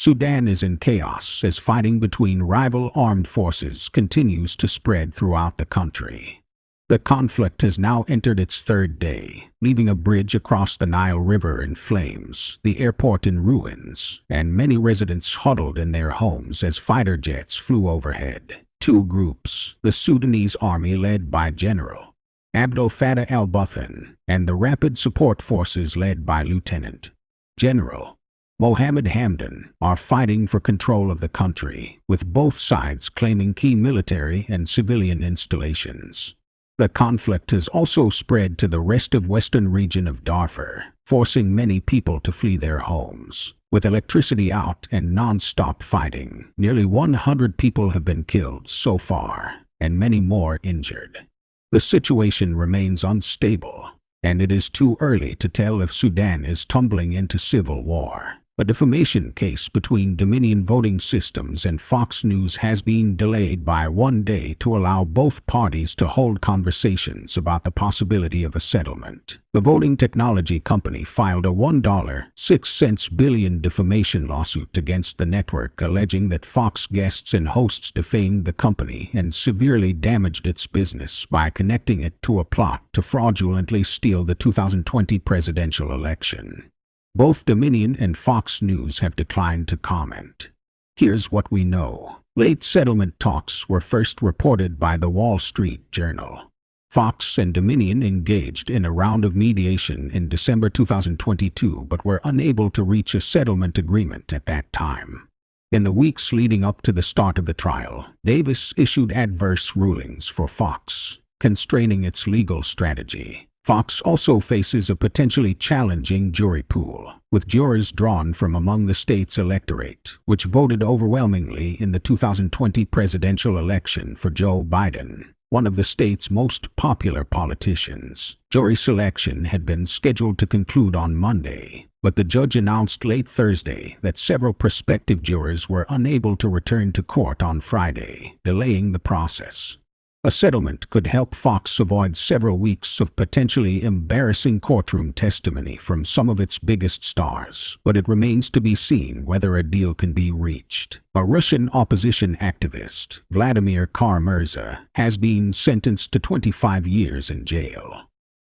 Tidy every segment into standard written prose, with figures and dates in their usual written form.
Sudan is in chaos as fighting between rival armed forces continues to spread throughout the country. The conflict has now entered its third day, leaving a bridge across the Nile River in flames, the airport in ruins, and many residents huddled in their homes as fighter jets flew overhead. Two groups, the Sudanese army led by General Abdel Fattah al-Burhan, and the Rapid Support Forces led by Lieutenant General Mohammed Hamdan, are fighting for control of the country, with both sides claiming key military and civilian installations. The conflict has also spread to the rest of western region of Darfur, forcing many people to flee their homes. With electricity out and non-stop fighting, nearly 100 people have been killed so far, and many more injured. The situation remains unstable, and it is too early to tell if Sudan is tumbling into civil war. A defamation case between Dominion Voting Systems and Fox News has been delayed by 1 day to allow both parties to hold conversations about the possibility of a settlement. The voting technology company filed a $1.06 billion defamation lawsuit against the network, alleging that Fox guests and hosts defamed the company and severely damaged its business by connecting it to a plot to fraudulently steal the 2020 presidential election. Both Dominion and Fox News have declined to comment. Here's what we know. Late settlement talks were first reported by the Wall Street Journal. Fox and Dominion engaged in a round of mediation in December 2022 but were unable to reach a settlement agreement at that time. In the weeks leading up to the start of the trial, Davis issued adverse rulings for Fox, constraining its legal strategy. Fox also faces a potentially challenging jury pool, with jurors drawn from among the state's electorate, which voted overwhelmingly in the 2020 presidential election for Joe Biden, one of the state's most popular politicians. Jury selection had been scheduled to conclude on Monday, but the judge announced late Thursday that several prospective jurors were unable to return to court on Friday, delaying the process. A settlement could help Fox avoid several weeks of potentially embarrassing courtroom testimony from some of its biggest stars, but it remains to be seen whether a deal can be reached. A Russian opposition activist, Vladimir Kara-Murza, has been sentenced to 25 years in jail.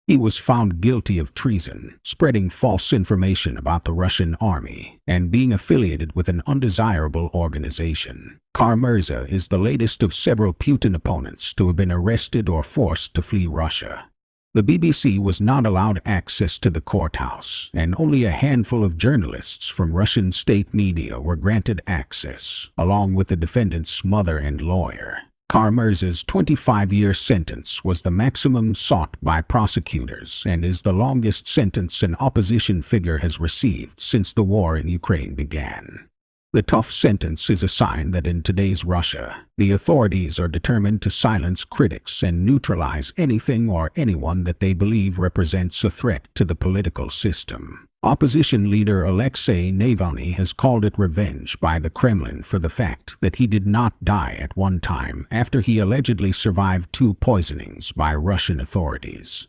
He was found guilty of treason, spreading false information about the Russian army, and being affiliated with an undesirable organization. Kara-Murza is the latest of several Putin opponents to have been arrested or forced to flee Russia. The BBC was not allowed access to the courthouse, and only a handful of journalists from Russian state media were granted access, along with the defendant's mother and lawyer. Kara-Murza's 25-year sentence was the maximum sought by prosecutors and is the longest sentence an opposition figure has received since the war in Ukraine began. The tough sentence is a sign that in today's Russia, the authorities are determined to silence critics and neutralize anything or anyone that they believe represents a threat to the political system. Opposition leader Alexei Navalny has called it revenge by the Kremlin for the fact that he did not die at one time after he allegedly survived 2 poisonings by Russian authorities.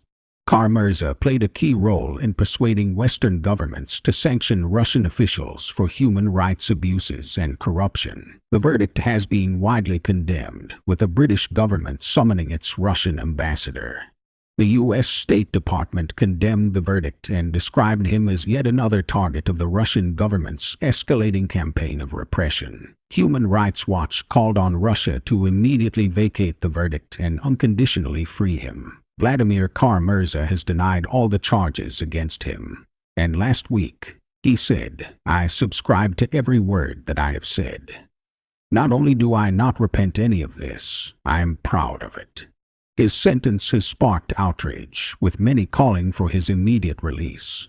Kara-Murza played a key role in persuading Western governments to sanction Russian officials for human rights abuses and corruption. The verdict has been widely condemned, with the British government summoning its Russian ambassador. The U.S. State Department condemned the verdict and described him as yet another target of the Russian government's escalating campaign of repression. Human Rights Watch called on Russia to immediately vacate the verdict and unconditionally free him. Vladimir Kara-Murza has denied all the charges against him. And last week, he said, "I subscribe to every word that I have said. Not only do I not repent any of this, I am proud of it." His sentence has sparked outrage, with many calling for his immediate release.